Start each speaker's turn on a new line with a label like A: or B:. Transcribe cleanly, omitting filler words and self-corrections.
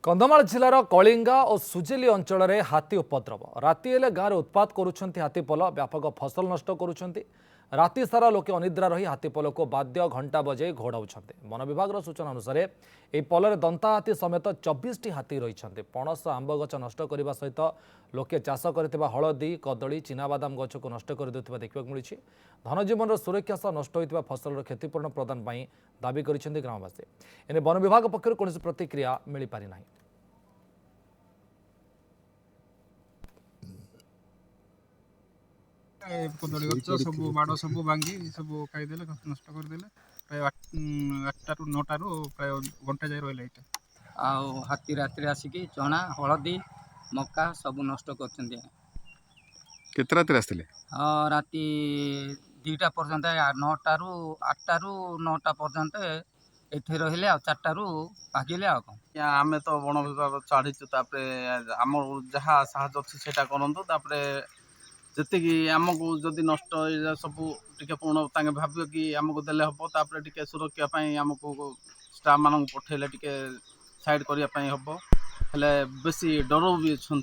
A: कंधमाल जिलार कलिंगा और सुजेली अंचल में हाथी उपद्रव राति हेले गाँव में उत्पात करुछंती हाथीपल व्यापक फसल नष्ट करुछंती राति सारा लोके अनिद्रा रही हाथीपल को बाद्य घंटा बजाई घोड़ाउछंती वन विभाग सूचना अनुसार यह पल दंता हाथी समेत 24 हाथी रही पणस आंब गछ नष्ट करने सहित लोके चाष कर हलदी कदली चीनाबादाम गछ को नष्ट कर देखा मिली धनजीवन सुरक्षा सह नष्ट होता फसल क्षतिपूरण प्रदान पर दावी कर ग्रामवासी एने वन विभाग पक्षर कौन प्रतिक्रिया मिल पारि नाही।
B: कदली गच सब बाड़ सब भांगी सब खाईदे नष्ट करदे प्राय 8 ରୁ 9 ଟାରୁ प्राय घंटे जाए रहा
C: आउ हाथी रात्रि आसिकी चना हलदी मक्का सब नष्ट कर
D: केते रात आसते
C: राति 2टा पर्यंत 9टा ରୁ 8टा ରୁ 9टा पर्यंत एठी रहिले आ 4टा ରୁ भागिले आ
E: आमे तो वन विभाग चढ़ीचु आम जहाँ साहय अच्छी से करतु जी आमको जदि नष्ट सब टे पूर्ण भाव कि आमको देले हम टे सुरक्षा आमको स्टाफ मान पठेले टे साइड करने हम हेले बेसी डर भी अच्छा।